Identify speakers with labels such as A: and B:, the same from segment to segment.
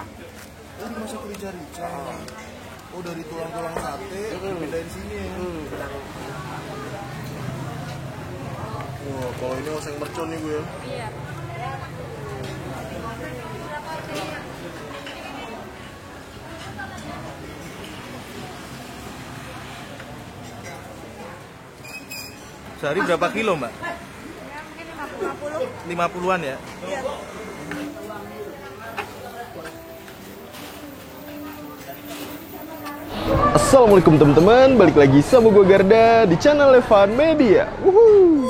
A: rica.
B: Oh, dimasak rica-rica. Oh, dari tulang-tulang sate dipindahin sini ya. Wah, kalau ini oseng mercon nih gue ya.
C: Iya.
B: Sehari berapa kilo, Mbak?
C: Ya mungkin 50.
B: 50-an ya?
C: Iya.
D: Assalamualaikum teman-teman, balik lagi sama gue Garda di channel Levan Media. Wuhuu.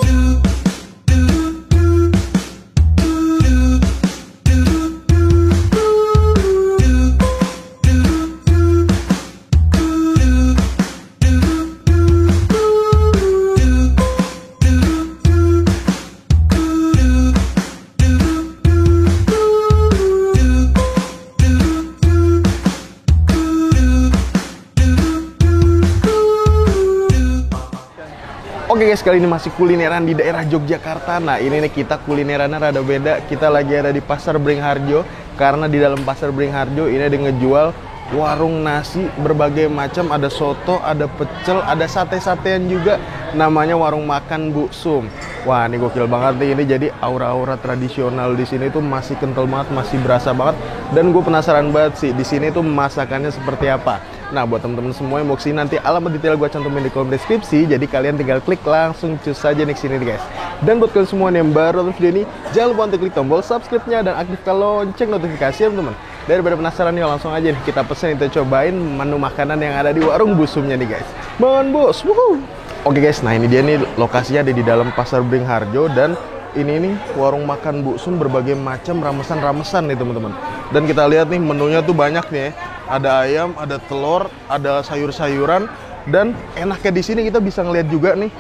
D: Oke guys, kali ini masih kulineran di daerah Yogyakarta. Nah ini nih kita kulinerannya rada beda. Kita lagi ada di Pasar Beringharjo. Karena di dalam Pasar Beringharjo ini ada ngejual warung nasi berbagai macam. Ada soto, ada pecel, ada sate-satean juga. Namanya warung makan Bu Sum. Wah ini gokil banget nih. Ini jadi aura-aura tradisional di sini tuh masih kental banget, masih berasa banget. Dan gue penasaran banget sih di sini tuh masakannya seperti apa. Nah, buat teman-teman semua yang mau kesini, nanti alamat detail gue cantumin di kolom deskripsi. Jadi kalian tinggal klik langsung cus saja nih kesini nih guys. Dan buat kalian semua yang baru nonton video ini, jangan lupa untuk klik tombol subscribe-nya dan aktifkan lonceng notifikasi ya teman-teman. Daripada penasaran nih, langsung aja nih kita pesen, kita cobain menu makanan yang ada di warung Bu Sumnya nih guys. Bangun bos, wuhuu. Oke guys, nah ini dia nih lokasinya ada di dalam Pasar Beringharjo. Dan ini nih warung makan Bu Sum berbagai macam ramesan-ramesan nih teman-teman. Dan kita lihat nih menunya tuh banyak nih ya. Ada ayam, ada telur, ada sayur-sayuran, dan enaknya di sini kita bisa ngeliat juga nih.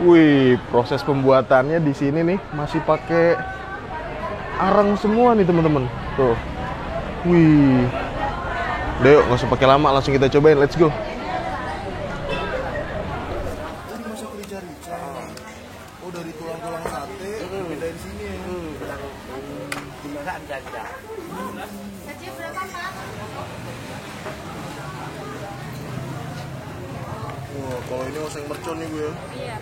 D: Wih, proses pembuatannya di sini nih masih pakai arang semua nih teman-teman. Tuh. Wih. Udah yuk, nggak usah pakai lama, langsung kita cobain. Let's go.
B: Oh, dimasak rica-rica. Oh, dari tulang-tulang sate dipindahin sini ya.
A: Dimasak rica.
C: Gaji berapa, Pak?
B: Wah, kalau ini oseng mercon nih gue ya.
C: Iya.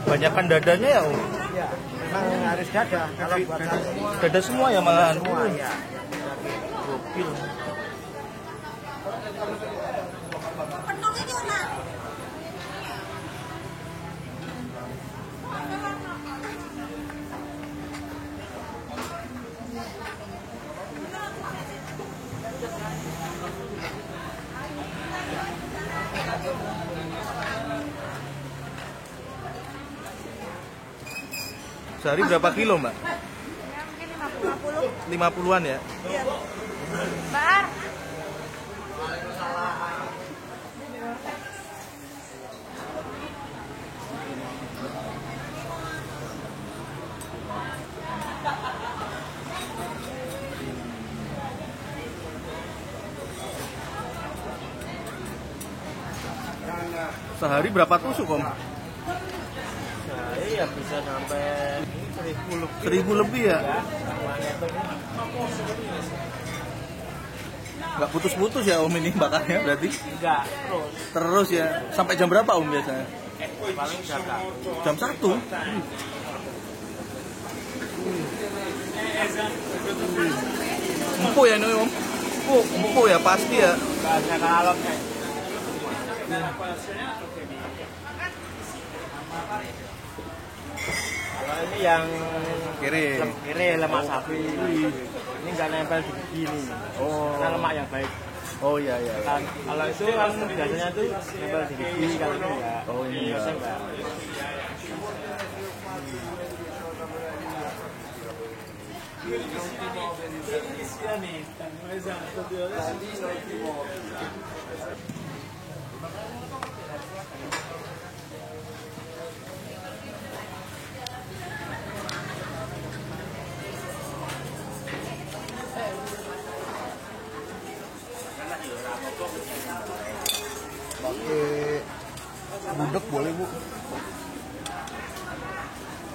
B: Banyakan dadanya ya, Om?
A: Iya, memang harus dada. Kalau buat semua,
B: Dada semua ya malahan?
A: semua ya.
B: Gokil. Sehari berapa kilo, Mbak?
C: Ya mungkin 50.
B: 50-an ya?
C: Iya. Mbak.
B: Sehari berapa tusuk, Om?
A: Iya, bisa sampai
B: 1000 lebih ya? Nggak putus-putus ya, Om, ini bakarnya berarti?
A: enggak
B: Terus ya? Sampai jam berapa, Om, biasanya?
A: paling jaga.
B: Jam 1? Empuk ya ini, Om? Empuk ya, pasti ya?
A: Bahasa kalau kalau ini yang
B: Kiri.
A: kiri lemak sapi. Ini nggak nempel di gigi nih.
B: Oh.
A: Karena lemak yang baik.
B: Oh iya, iya.
A: Kalau itu kan biasanya tuh nempel di gigi, kalau ini enggak.
B: Oh, ini enggak.
A: Biasa enggak.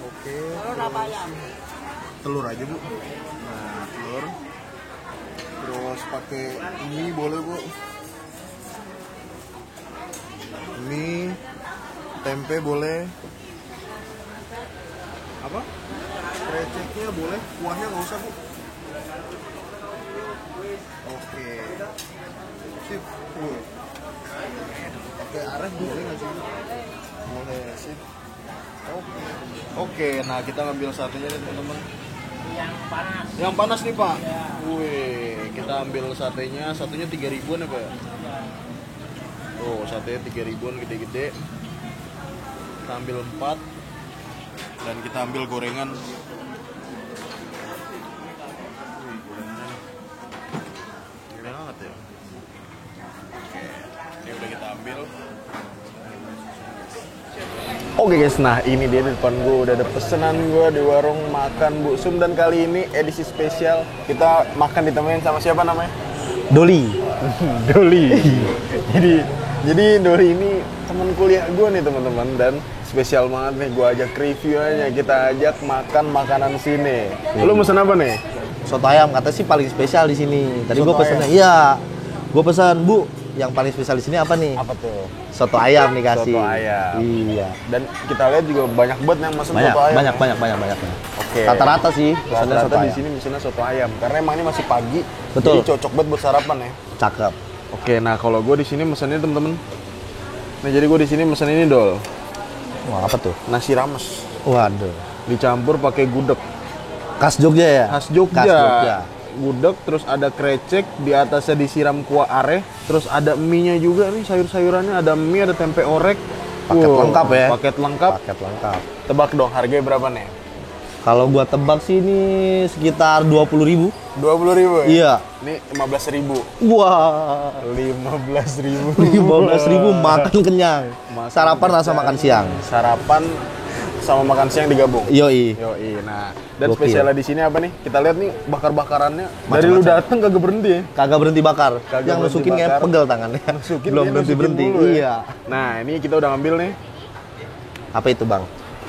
B: Oke. Telur aja, Bu. Nah, telur. Terus pakai mie boleh, Bu. Mie, tempe boleh. Apa? Kreceknya boleh, kuahnya nggak usah, Bu. Oke. Sip. Pakai areh boleh nggak sih? Boleh, sip. Oke, nah kita ngambil satunya nih teman-teman. Yang panas nih Pak. Wih, kita ambil satenya, satunya 3.000-an ya Pak. Tuh, satenya 3.000-an gede-gede. Kita ambil 4 dan kita ambil gorengan. Wih, gorengannya nih. Gede banget ya. Oke, ini udah kita ambil.
D: Oke guys, nah ini dia di depan gue udah ada pesanan gue di warung makan Bu Sum, dan kali ini edisi spesial kita makan ditemenin sama siapa namanya?
E: Doli.
D: Doli. jadi Doli ini teman kuliah gue nih teman-teman, dan spesial banget nih gue ajak review aja, kita ajak makan makanan sini. Lu pesen apa nih?
E: Soto ayam katanya sih paling spesial di sini. Tadi
D: Soto
E: gue pesennya, iya. Gue pesan, Bu, yang paling spesial di sini apa nih?
D: Apa tuh?
E: Soto ayam dikasih.
D: Soto ayam.
E: Iya.
D: Dan kita lihat juga banyak banget yang mesen
E: Banyak,
D: soto ayam.
E: banyak.
D: Oke.
E: Rata-rata sih pesannya soto
D: Rata-rata di
E: ayam.
D: sini misalnya soto ayam, karena emang ini masih pagi.
E: Betul.
D: Jadi cocok banget buat sarapan ya.
E: Cakep.
D: Oke, nah kalau gue di sini mesennya temen-temen. Nah jadi gue di sini mesen ini Dol,
E: Wah, apa tuh?
D: nasi rames,
E: Waduh.
D: dicampur pakai gudeg.
E: Khas Jogja ya?
D: Khas Jogja.
E: Khas Jogja.
D: Gudeg, terus ada krecek, di atasnya disiram kuah areh, terus ada mie-nya juga nih, sayur-sayurannya, ada mie, ada tempe orek.
E: Paket lengkap ya?
D: Paket lengkap.
E: Paket lengkap.
D: Tebak dong harganya berapa nih?
E: Kalau gua tebak sih ini sekitar 20.000.
D: 20.000 ya?
E: Iya.
D: Ini 15.000.
E: Wah.
D: 15.000.
E: 15.000 makan kenyang.
D: Makan
E: Sarapan rasa
D: kenyang.
E: makan siang.
D: Sarapan sama makan siang digabung.
E: Yoi.
D: Yoi. Nah, dan
E: Gokil.
D: spesialnya di sini apa nih? Kita lihat nih bakar-bakarannya. Dari
E: Macam-macam.
D: lu datang kagak berhenti ya?
E: Kagak berhenti bakar.
D: Kagak
E: yang
D: berhenti
E: nusukin kayak
D: bakar.
E: pegel tangannya.
D: Nusukin
E: Belum
D: dia,
E: berhenti
D: nusukin
E: berhenti.
D: mulu ya.
E: Iya.
D: Nah, ini kita udah ngambil nih.
E: Apa itu, Bang?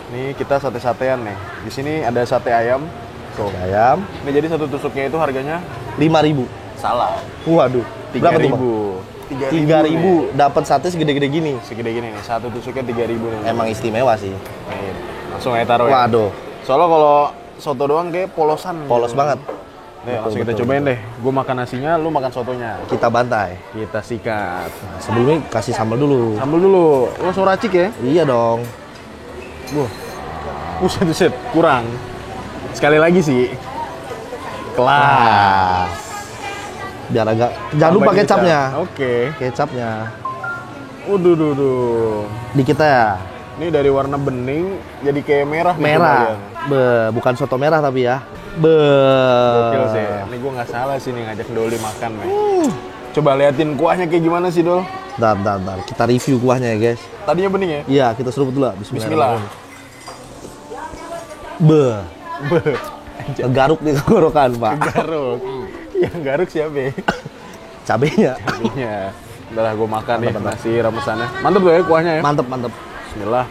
D: Nih kita sate-satean nih. Di sini ada sate ayam. Tuh.
E: Ayam
D: Ini jadi satu tusuknya itu harganya
E: 5.000.
D: salah.
E: Waduh. Berapa tuh, Bang?
D: 3.000.
E: 3.000 dapat sate segede-gede gini.
D: Segede gini nih. Satu tusuknya 3.000 nih.
E: Emang istimewa sih.
D: Nih, langsung aja taruh ya.
E: Waduh,
D: Soalnya kalau soto doang kayak polosan.
E: polos
D: gitu.
E: banget.
D: Nih, langsung kita cobain deh. Gue makan nasinya, lu makan sotonya.
E: Kita bantai.
D: Kita sikat.
E: Sebelumnya kasih sambal dulu.
D: Sambal dulu. Lu langsung racik ya?
E: Iya dong.
D: Buset, kurang. Sekali lagi sih. Kelas.
E: Biar agak. Jangan lupa
D: Tambahin
E: kecapnya.
D: kecap. Oke.
E: Kecapnya.
D: Duh.
E: Dikit ya.
D: Ini dari warna bening jadi kayak merah. nih
E: Merah.
D: kembalian.
E: Bukan soto merah tapi ya.
D: Gokil sih. Ini gue nggak salah sih nih ngajak Doli makan, men. Coba liatin kuahnya kayak gimana sih, Dol?
E: Bentar. Kita review kuahnya ya, guys.
D: Tadinya bening ya?
E: Iya, kita seruput dulu.
D: Bismillah.
E: Garuk di tenggorokan, Pak.
D: Garuk. Yang garuk siapa ya?
E: Cabenya.
D: Cabenya. Udah lah gue makan nih
E: Mantap.
D: nasi ramesannya. Mantep tuh ya kuahnya ya?
E: Mantep.
D: Bismillah.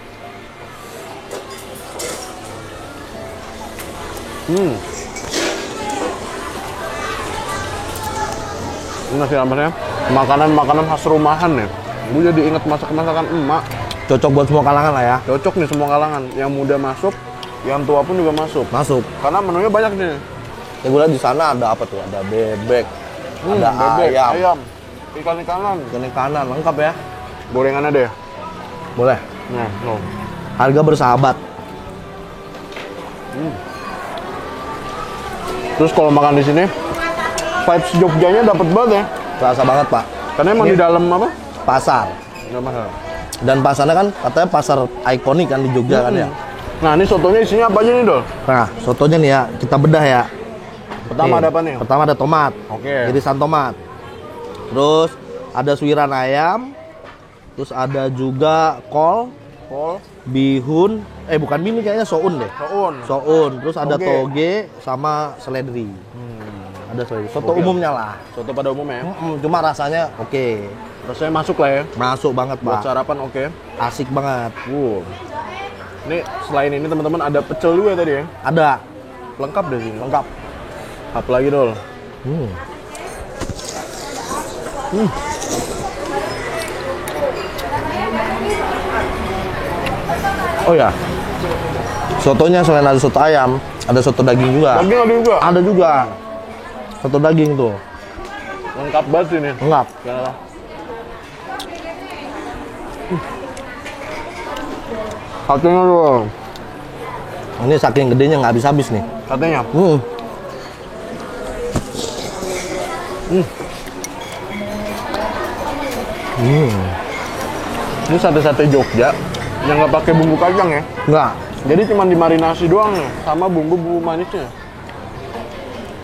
D: Ini nasi ramesnya makanan khas rumahan ya. Gue jadi inget masakan emak.
E: Cocok buat semua kalangan lah ya.
D: Cocok nih semua kalangan. Yang muda masuk, yang tua pun juga masuk.
E: Masuk.
D: Karena menunya banyak nih.
E: Ya gue lihat di sana ada apa tuh? Ada bebek, ada
D: Bebek,
E: ayam,
D: ikan-ikanan.
E: ikan kanan lengkap ya.
D: Gorengannya deh.
E: Boleh.
D: Nah, no.
E: Harga bersahabat.
D: Terus kalau makan di sini, vibes Jogjanya dapet banget ya.
E: Terasa banget, Pak.
D: Karena emang di dalam apa?
E: Pasar.
D: Nggak mahal.
E: Dan pasarnya kan katanya pasar ikonik kan di Jogja kan ya.
D: Nah, ini sotonya isinya apa aja nih, Dol?
E: Nah, sotonya nih ya, kita bedah ya.
D: Pertama
E: Nih,
D: ada apa nih?
E: Pertama ada tomat.
D: Oke.
E: Irisan tomat. Terus ada suiran ayam. Terus ada juga kol,
D: Kol,
E: bihun, bukan bihun kayaknya soun deh.
D: soun.
E: Soun, terus ada
D: Toge.
E: toge sama seledri. Ada soto
B: Oke.
E: umumnya lah.
B: Soto pada umumnya ya.
E: Cuma rasanya oke.
B: Rasanya masuk lah ya.
E: Masuk banget,
B: Buat
E: Pak.
B: sarapan oke.
E: Asik banget.
B: Ini selain ini teman-teman ada pecel juga tadi ya.
E: Ada.
B: Lengkap deh sini.
E: Lengkap.
B: Apalagi dol.
E: Oh ya. Sotonya selain ada soto ayam, ada soto daging juga.
B: Daging ada juga.
E: Ada juga. Soto daging tuh.
B: Lengkap banget ini.
E: Lengkap.
B: Ya. Satunya dong.
E: Ini saking gedenya nggak habis-habis nih.
B: Katanya. Ini sate-sate Jogja yang nggak pakai bumbu kacang ya.
E: Nggak.
B: Jadi cuma dimarinasi doang nih sama bumbu-bumbu manisnya.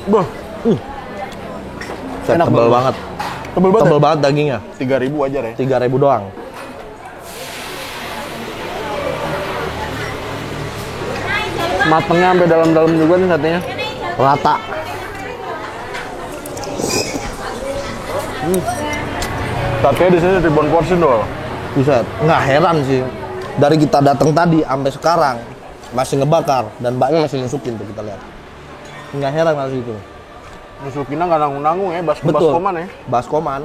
B: Bah,
E: Set,
B: Enak
E: tebel
B: banget.
E: banget.
B: tebel banget.
E: Tebel banget dagingnya.
B: 3.000 aja ya.
E: 3.000 doang.
B: Matengnya sampai dalam-dalam juga nih satenya.
E: Rata.
B: Satenya di sini ribuan porsi dong.
E: Buset, nggak heran sih. Dari kita datang tadi sampai sekarang masih ngebakar dan mbaknya masih nusukin tuh kita lihat. Nggak heran hal itu.
B: Nusukinnya nggak nanggung-nanggung ya,
E: Betul.
B: baskoman ya.
E: Baskoman.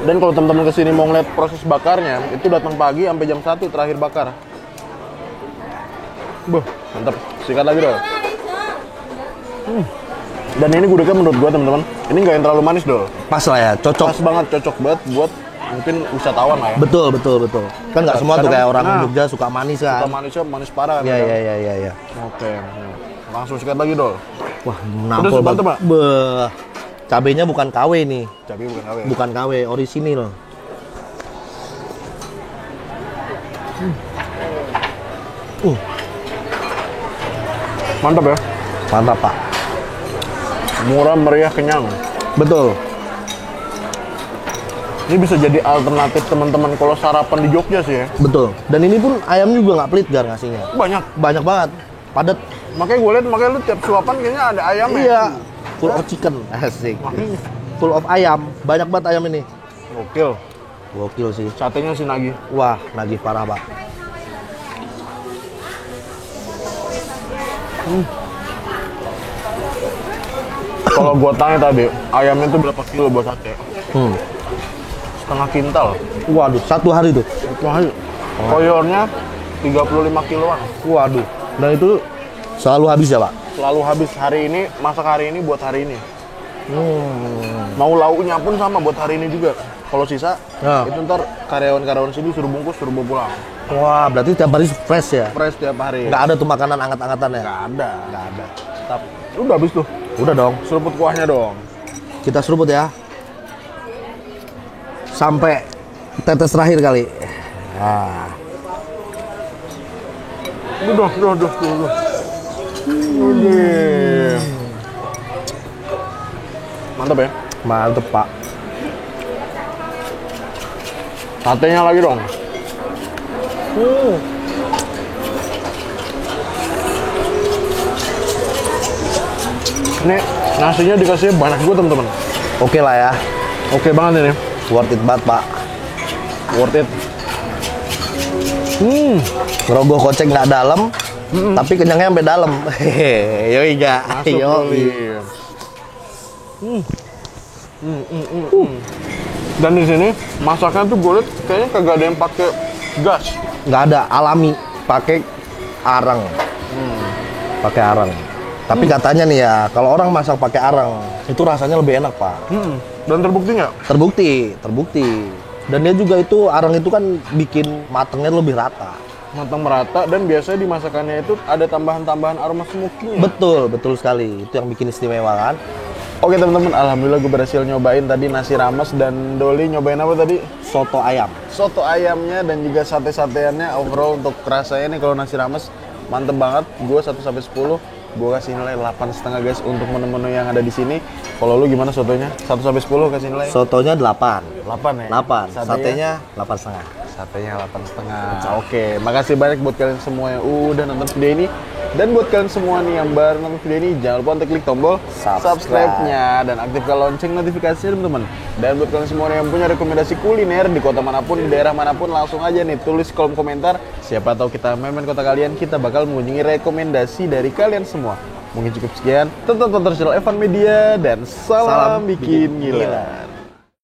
B: Dan kalau teman-teman kesini mau ngeliat proses bakarnya, itu datang pagi sampai jam 1 terakhir bakar. Buh, mantap. Sikat lagi dong. Dan ini gudegnya menurut gua teman-teman, ini nggak yang terlalu manis dong.
E: Pas lah ya, cocok.
B: Pas banget, cocok banget buat mungkin wisatawan lah ya.
E: Betul, betul, betul. Kan nggak semua tuh
B: Kadang-
E: kayak orang
B: nah,
E: Jogja suka manis kan.
B: Suka manisnya manis parah kan.
E: Iya,
B: kadang.
E: iya, iya, iya.
B: Oke. Langsung sikat lagi dong.
E: Wah,
B: Pedas,
E: nampol
B: mantep,
E: banget.
B: Pak.
E: Beuh. Cabenya bukan KW nih,
B: Cabai bukan KW.
E: bukan KW, orisinil.
B: Mantap ya.
E: Mantap, Pak.
B: Murah, meriah, kenyang.
E: Betul.
B: Ini bisa jadi alternatif teman-teman kalau sarapan di Jogja sih ya.
E: Betul. Dan ini pun ayam juga nggak pelit gar ngasihnya.
B: Banyak.
E: Banyak banget. Padat.
B: Makanya gue liat, makanya lu tiap suapan kayaknya ada ayamnya.
E: Iya. Full of chicken. Asik. Full of ayam. Banyak banget ayam ini.
B: Gokil.
E: Gokil sih.
B: Satenya si nagih.
E: Wah, nagih parah, Pak.
B: Kalau gua tanya tadi, ayamnya itu berapa kilo buat sate?
E: Hmm.
B: Setengah kintal.
E: Waduh, satu hari tuh.
B: Wah, koyornya 35 kiloan.
E: Waduh. Dan itu selalu habis ya, Pak?
B: Selalu habis hari ini, masak hari ini buat hari ini.
E: Hmm.
B: Mau lauknya pun sama buat hari ini juga. Kalau sisa,
E: Ya.
B: itu ntar karyawan-karyawan sini suruh bungkus, suruh bawa pulang.
E: Wah, berarti tiap hari fresh ya?
B: Fresh tiap hari.
E: Nggak ada tuh makanan anget-angetan ya?
B: Nggak ada. Tapi udah habis tuh.
E: Udah dong.
B: Seruput kuahnya dong.
E: Kita seruput ya. Sampai tetes terakhir kali. Nah.
B: Udah. Udah. Mantap ya.
E: Mantep, Pak.
B: Satenya lagi dong. Ini nasinya dikasih banyak gue teman-teman.
E: Oke lah ya.
B: Oke banget ini.
E: Worth it banget, Pak.
B: Worth it.
E: Ngerogoh kocek nggak dalam, tapi kenyangnya sampai dalam. Hehehe, yoi gak?
B: Masuk
E: Yoi.
B: Dan di sini masaknya tuh gue liat kayaknya kagak ada yang pakai gas.
E: Nggak ada, alami, pakai arang. Pakai arang. Tapi katanya nih ya, kalau orang masak pakai arang, itu rasanya lebih enak, Pak.
B: Dan terbukti nggak?
E: Terbukti. Dan dia juga itu, arang itu kan bikin matengnya lebih rata.
B: Matang merata dan biasanya di masakannya itu ada tambahan-tambahan aroma smoky.
E: Betul sekali. Itu yang bikin istimewa kan.
B: Oke teman-teman, alhamdulillah gue berhasil nyobain tadi nasi rames dan Doli nyobain apa tadi?
E: Soto ayam.
B: Soto ayamnya dan juga sate-sateannya. Overall untuk rasanya nih kalau nasi rames mantep banget. Gue 1 sampai 10, gue kasih nilai 8,5 guys untuk menu-menu yang ada di sini. Kalau lu gimana sotonya? 1 sampai 10 kasih nilai?
E: Sotonya 8.
B: 8 ya?
E: 8. Satenya 8,5.
B: Satenya 8,5. Oke, makasih banyak buat kalian semua yang udah nonton video ini.
D: Dan buat kalian semua nih yang baru nonton video ini, jangan lupa untuk klik tombol subscribe-nya dan aktifkan lonceng notifikasinya teman-teman. Dan buat kalian semua yang punya rekomendasi kuliner di kota manapun, di daerah manapun, langsung aja nih tulis kolom komentar. Siapa tahu kita main-main kota kalian, kita bakal mengunjungi rekomendasi dari kalian semua. Mungkin cukup sekian. Tonton terus channel Evan Media dan salam bikin gila.